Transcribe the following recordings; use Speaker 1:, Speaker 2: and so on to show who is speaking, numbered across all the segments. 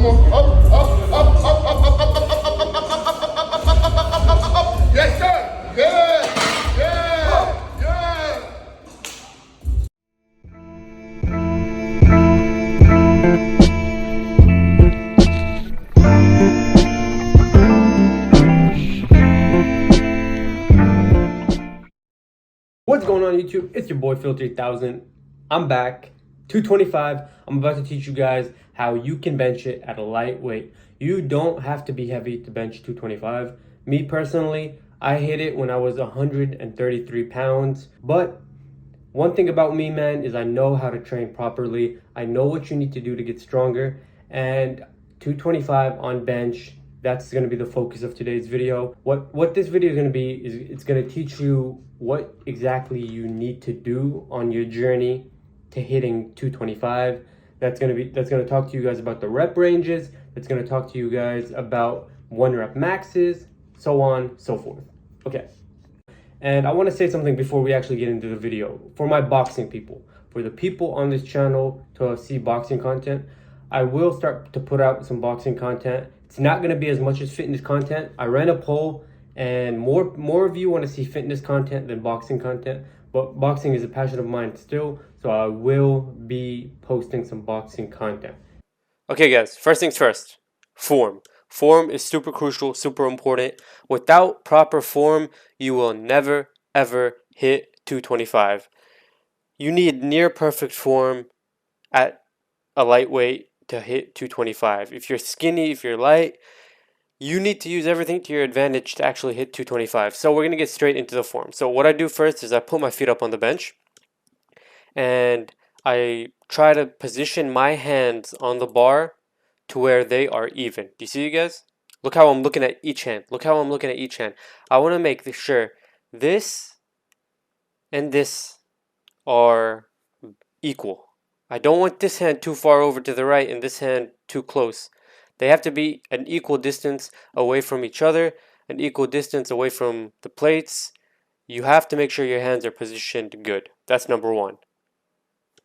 Speaker 1: Come on, up, up, up, up, up, up, up, up, up, up, up, up. Yes, sir. Yeah, yeah, yeah.
Speaker 2: What's going on YouTube? It's your boy Phil 3000. I'm back. 225. I'm about to teach you guys how you can bench it at a light weight. You don't have to be heavy to bench 225. Me personally, I hit it when I was 133 pounds. But one thing about me, man, is I know how to train properly. I know what you need to do to get stronger. And 225 on bench, that's going to be the focus of today's video. What this video is going to be is it's going to teach you what exactly you need to do on your journey to hitting 225. That's going to talk to you guys about the rep ranges. That's going to talk to you guys about 1 rep maxes, so on, so forth. Okay. And I want to say something before we actually get into the video. For my boxing people, for the people on this channel to see boxing content, I will start to put out some boxing content. It's not going to be as much as fitness content. I ran a poll and more of you want to see fitness content than boxing content, but boxing is a passion of mine still, so I will be posting some boxing content. Okay guys, first things first, form. Form is super crucial, super important. Without proper form, you will never ever hit 225. You need near perfect form at a lightweight to hit 225. If you're skinny, if you're light, you need to use everything to your advantage to actually hit 225. So we're going to get straight into the form. So what I do first is I put my feet up on the bench and I try to position my hands on the bar to where they are even. Do you see, you guys? Look how I'm looking at each hand. Look how I'm looking at each hand. I want to make sure this and this are equal. I don't want this hand too far over to the right and this hand too close. They have to be an equal distance away from each other, an equal distance away from the plates. You have to make sure your hands are positioned good. That's number one.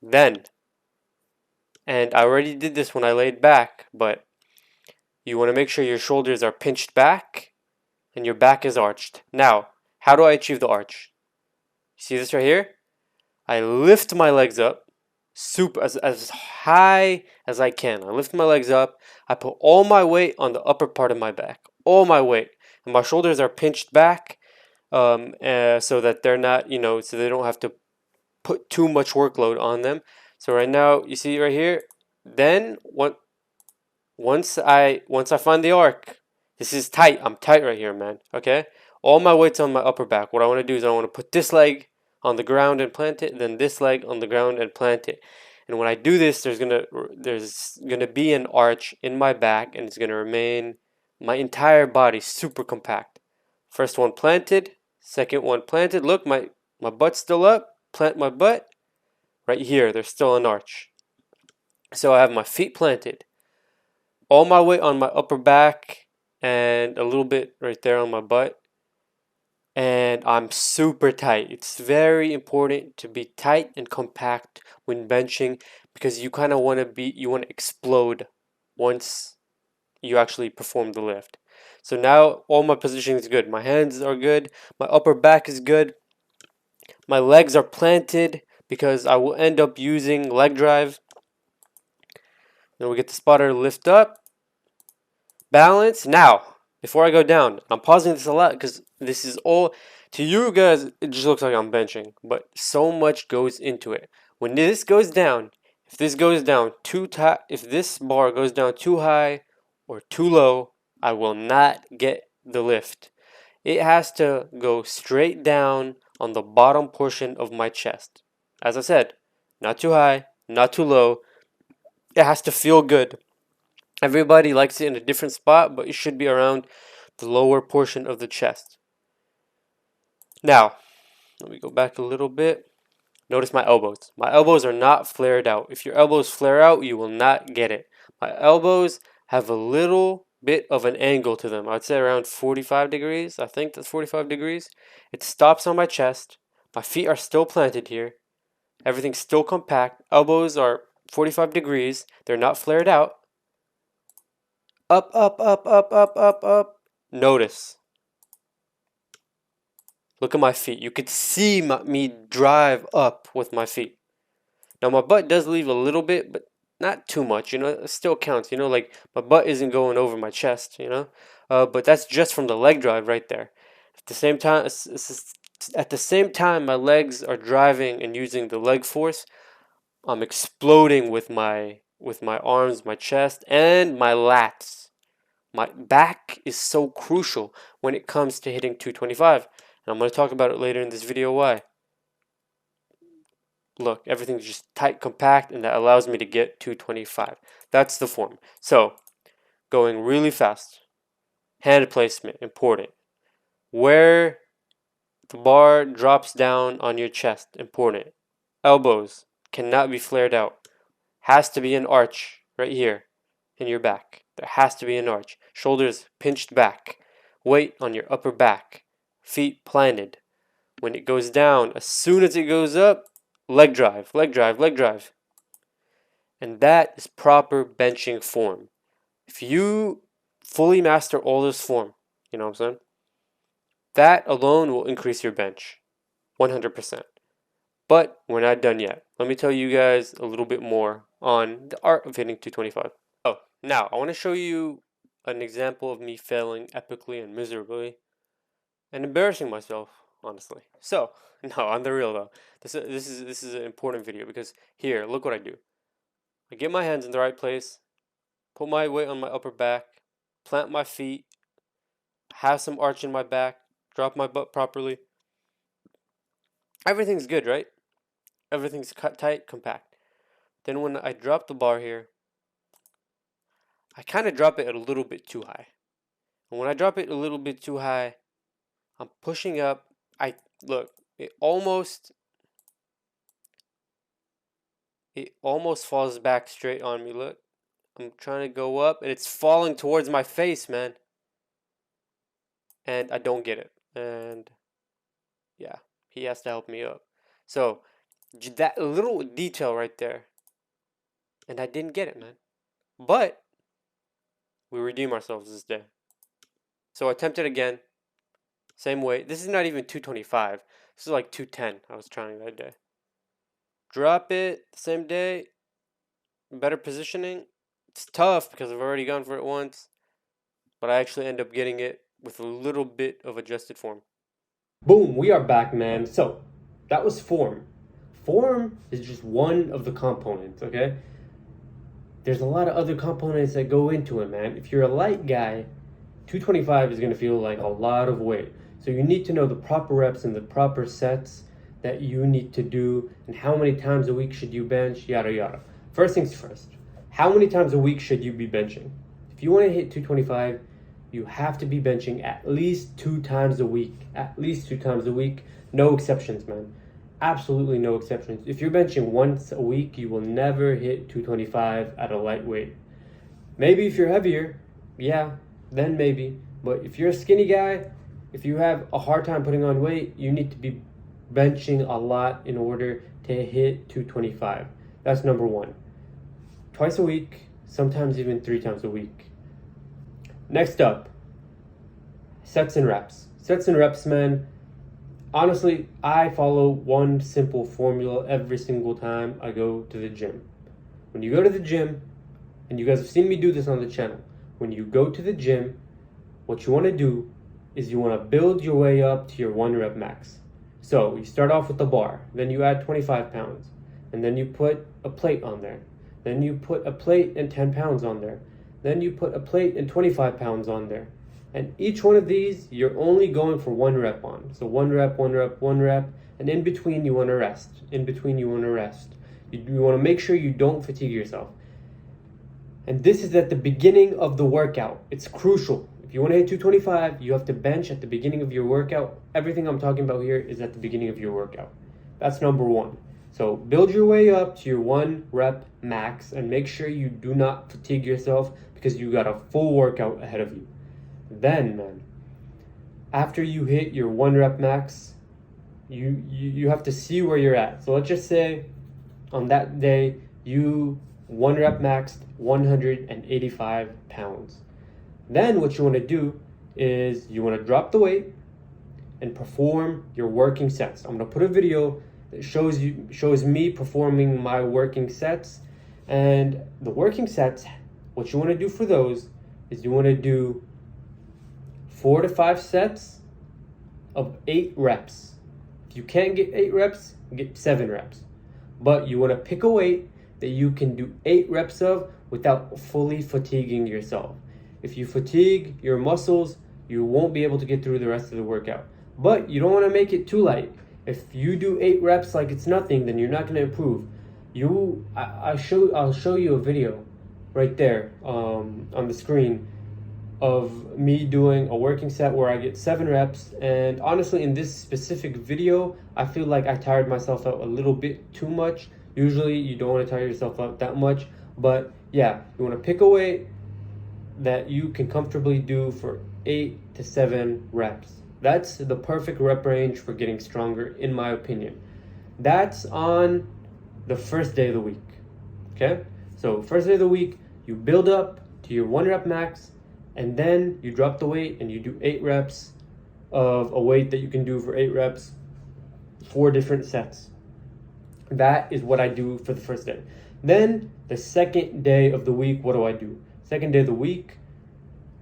Speaker 2: Then, and I already did this when I laid back, but you want to make sure your shoulders are pinched back and your back is arched. Now, how do I achieve the arch? See this right here? I lift my legs up as high as I can. I lift my legs up. I put all my weight on the upper part of my back. All my weight. And my shoulders are pinched back so that they're not, so they don't have to put too much workload on them. So right now, you see right here, then once I find the arc, this is tight. I'm tight right here, man. Okay? All my weight's on my upper back. What I want to do is I want to put this leg on the ground and plant it, then this leg on the ground and plant it. And when I do this, there's gonna be an arch in my back, and it's gonna remain my entire body super compact. First one planted, second one planted. Look, my butt's still up. Plant my butt. Right here, there's still an arch. So I have my feet planted. All my weight on my upper back and a little bit right there on my butt. And I'm super tight. It's very important to be tight and compact when benching because you kind of want to explode once you actually perform the lift. So now all my positioning is good. My hands are good. My upper back is good. My legs are planted because I will end up using leg drive. Then we get the spotter lift up. Balance. Now, before I go down, I'm pausing this a lot because this is all, to you guys, it just looks like I'm benching, but so much goes into it. When this goes down, if this bar goes down too high or too low, I will not get the lift. It has to go straight down on the bottom portion of my chest. As I said, not too high, not too low. It has to feel good. Everybody likes it in a different spot, but it should be around the lower portion of the chest. Now, let me go back a little bit. Notice my elbows. My elbows are not flared out. If your elbows flare out, you will not get it. My elbows have a little bit of an angle to them. I'd say around 45 degrees. I think that's 45 degrees. It stops on my chest. My feet are still planted here. Everything's still compact. Elbows are 45 degrees. They're not flared out. Up, up, up, up, up, up, up. Notice. Look at my feet. You could see me drive up with my feet. Now my butt does leave a little bit, but not too much, you know, it still counts, you know, like my butt isn't going over my chest, you know, but that's just from the leg drive right there. At the same time, my legs are driving and using the leg force. I'm exploding with my arms, my chest, and my lats. My back is so crucial when it comes to hitting 225, and I'm going to talk about it later in this video why. Look, everything's just tight, compact, and that allows me to get 225. That's the form. So, going really fast. Hand placement, important. Where the bar drops down on your chest, important. Elbows cannot be flared out. Has to be an arch right here in your back. There has to be an arch. Shoulders pinched back. Weight on your upper back. Feet planted. When it goes down, as soon as it goes up, leg drive, leg drive, leg drive. And that is proper benching form. If you fully master all this form, you know what I'm saying? That alone will increase your bench 100%. But we're not done yet. Let me tell you guys a little bit more on the art of hitting 225. Oh, now I want to show you an example of me failing epically and miserably and embarrassing myself, honestly. So, no, on the real though, this is an important video because here, look what I do. I get my hands in the right place, put my weight on my upper back, plant my feet, have some arch in my back, drop my butt properly. Everything's good, right? Everything's cut tight, compact. Then when I drop the bar here, I kind of drop it a little bit too high. And when I drop it a little bit too high, I'm pushing up. Look, it almost falls back straight on me. Look, I'm trying to go up and it's falling towards my face, man. And I don't get it. And yeah, he has to help me up. So that little detail right there, and I didn't get it, man. But we redeem ourselves this day. So I attempted again, same weight. This is not even 225. This is like 210 I was trying that day. Drop it same day, better positioning. It's tough because I've already gone for it once, but I actually end up getting it with a little bit of adjusted form. Boom, we are back, man. So that was form. Form is just one of the components, okay? There's a lot of other components that go into it, man. If you're a light guy, 225 is going to feel like a lot of weight. So you need to know the proper reps and the proper sets that you need to do and how many times a week should you bench, yada yada. First things first, how many times a week should you be benching? If you want to hit 225, you have to be benching at least 2 times a week. At least 2 times a week. No exceptions, man. Absolutely no exceptions. If you're benching once a week, you will never hit 225 at a lightweight. Maybe if you're heavier, yeah, then maybe. But if you're a skinny guy, if you have a hard time putting on weight, you need to be benching a lot in order to hit 225. That's number one. Twice a week, sometimes even 3 times a week. Next up, sets and reps. Sets and reps, man. Honestly, I follow one simple formula every single time I go to the gym. When you go to the gym, and you guys have seen me do this on the channel, when you go to the gym, what you want to do is you want to build your way up to your 1 rep max. So you start off with the bar, then you add 25 pounds, and then you put a plate on there. Then you put a plate and 10 pounds on there. Then you put a plate and 25 pounds on there. And each one of these, you're only going for 1 rep on. So 1 rep, 1 rep, 1 rep, and in between you want to rest. In between you want to rest. You want to make sure you don't fatigue yourself. And this is at the beginning of the workout. It's crucial. If you want to hit 225, you have to bench at the beginning of your workout. Everything I'm talking about here is at the beginning of your workout. That's number 1. So build your way up to your 1 rep max and make sure you do not fatigue yourself because you got a full workout ahead of you. Then, man, after you hit your 1 rep max, you have to see where you're at. So let's just say on that day you 1 rep maxed 185 pounds. Then what you want to do is you want to drop the weight and perform your working sets. I'm going to put a video that shows me performing my working sets. And the working sets, what you want to do for those is you want to do 4 to 5 sets of 8 reps. If you can't get 8 reps, get 7 reps. But you want to pick a weight that you can do 8 reps of without fully fatiguing yourself. If you fatigue your muscles, you won't be able to get through the rest of the workout. But you don't want to make it too light. If you do 8 reps like it's nothing, then you're not going to improve. I'll show you a video right there on the screen of me doing a working set where I get 7 reps. And honestly, in this specific video, I feel like I tired myself out a little bit too much. Usually you don't want to tire yourself out that much, but yeah, you want to pick a weight that you can comfortably do for 8 to 7 reps. That's the perfect rep range for getting stronger, in my opinion. That's on the first day of the week. Okay, so first day of the week, you build up to your 1 rep max, and then you drop the weight and you do 8 reps of a weight that you can do for 8 reps, 4 different sets. That is what I do for the first day. Then the second day of the week, what do? Second day of the week,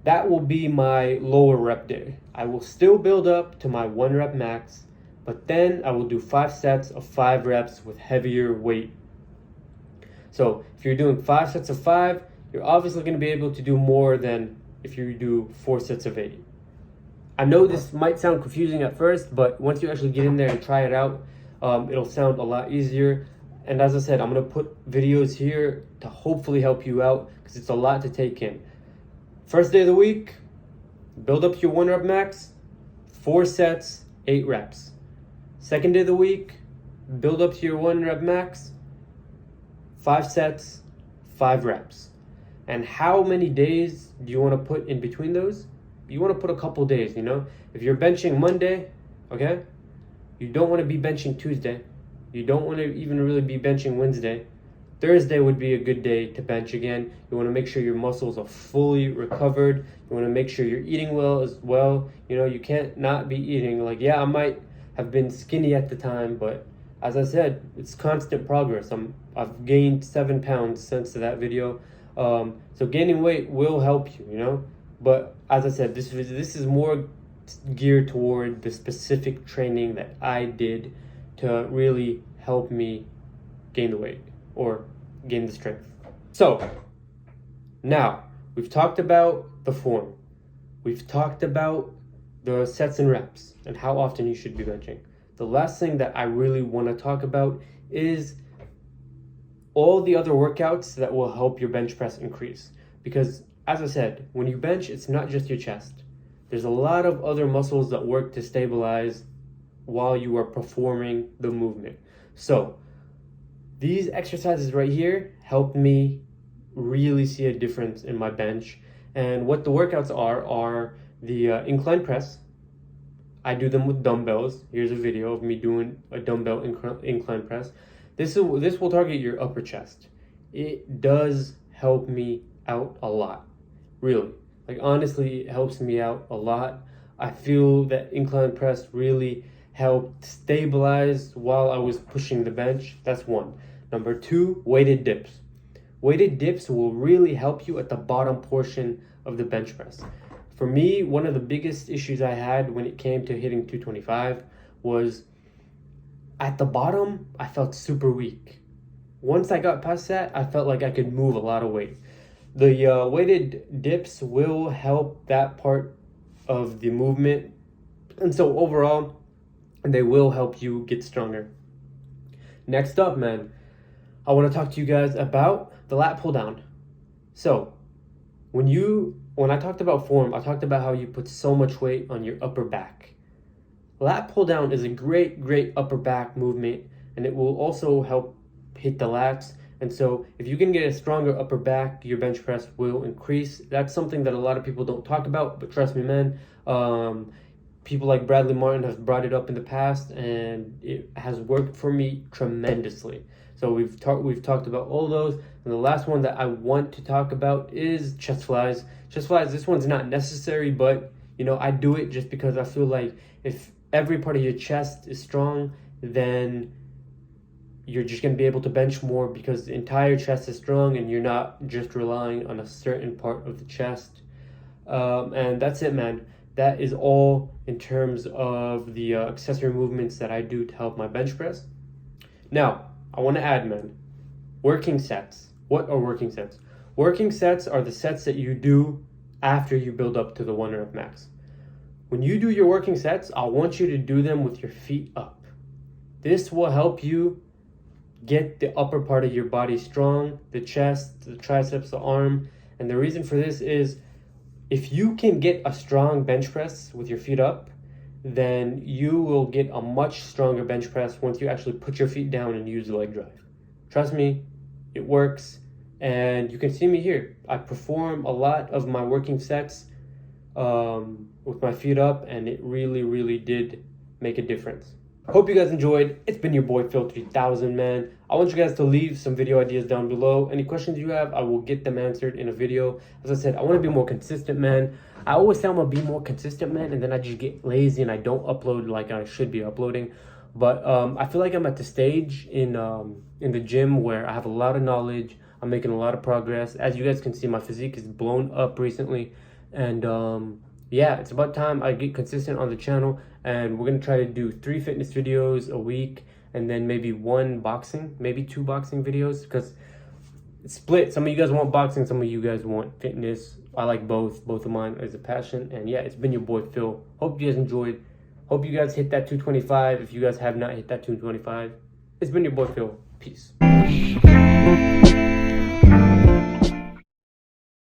Speaker 2: that will be my lower rep day. I will still build up to my 1 rep max, but then I will do 5 sets of 5 reps with heavier weight. So if you're doing 5 sets of 5, you're obviously going to be able to do more than if you do 4 sets of 8. I know this might sound confusing at first, but once you actually get in there and try it out, it'll sound a lot easier. And as I said, I'm going to put videos here to hopefully help you out because it's a lot to take in. First day of the week, build up your 1 rep max, 4 sets, 8 reps. Second day of the week, build up to your 1 rep max, 5 sets, 5 reps. And how many days do you want to put in between those? You want to put a couple days, you know? If you're benching Monday, okay, you don't want to be benching Tuesday. You don't want to even really be benching Wednesday. Thursday would be a good day to bench again. You want to make sure your muscles are fully recovered. You want to make sure you're eating well as well. You know, you can't not be eating. Like, yeah, I might have been skinny at the time, but as I said, it's constant progress. I've gained 7 pounds since that video. So gaining weight will help you, you know. But as I said, this is more geared toward the specific training that I did to really help me gain the weight or gain the strength. So now we've talked about the form. We've talked about the sets and reps and how often you should be benching. The last thing that I really want to talk about is all the other workouts that will help your bench press increase. Because as I said, when you bench, it's not just your chest. There's a lot of other muscles that work to stabilize while you are performing the movement. So these exercises right here help me really see a difference in my bench. And what the workouts are the incline press. I do them with dumbbells. Here's a video of me doing a dumbbell incline press. This will target your upper chest. It does help me out a lot, really. Like, honestly, it helps me out a lot. I feel that incline press really helped stabilize while I was pushing the bench. That's one. Number 2, weighted dips. Weighted dips will really help you at the bottom portion of the bench press. For me, one of the biggest issues I had when it came to hitting 225 was at the bottom, I felt super weak. Once I got past that, I felt like I could move a lot of weight. The weighted dips will help that part of the movement. And so overall, they will help you get stronger. Next up, man, I want to talk to you guys about the lat pull down. So when I talked about form, I talked about how you put so much weight on your upper back. Lat pull down is a great upper back movement, and it will also help hit the lats. And so if you can get a stronger upper back, your bench press will increase. That's something that a lot of people don't talk about, but trust me, man, people like Bradley Martin have brought it up in the past, and it has worked for me tremendously. So we've talked about all those. And the last one that I want to talk about is chest flies. Chest flies, this one's not necessary, but you know, I do it just because I feel like if every part of your chest is strong, then you're just going to be able to bench more because the entire chest is strong and you're not just relying on a certain part of the chest. And that's it, man. That is all in terms of the accessory movements that I do to help my bench press. Now, I want to add, man, working sets. What are working sets? Working sets are the sets that you do after you build up to the 1 rep max. When you do your working sets, I want you to do them with your feet up. This will help you get the upper part of your body strong, the chest, the triceps, the arm. And the reason for this is if you can get a strong bench press with your feet up, then you will get a much stronger bench press once you actually put your feet down and use the leg drive. Trust me, it works. And you can see me here. I perform a lot of my working sets with my feet up, and it really, really did make a difference. Hope you guys enjoyed. It's been your boy Phil 3000, man. I want you guys to leave some video ideas down below. Any questions you have, I will get them answered in a video. As I said, I want to be more consistent, man. I always say I'm gonna be more consistent, man, and then I just get lazy and I don't upload like I should be uploading. But I feel like I'm at the stage in the gym where I have a lot of knowledge. I'm making a lot of progress. As you guys can see, my physique is blown up recently, and yeah, it's about time I get consistent on the channel. And we're gonna try to do 3 fitness videos a week, and then maybe 1 boxing, maybe 2 boxing videos, because it's split. Some of you guys want boxing, some of you guys want fitness. I like both of mine as a passion. And yeah, it's been your boy Phil. Hope you guys enjoyed. Hope you guys hit that 225 if you guys have not hit that 225. It's been your boy Phil. Peace.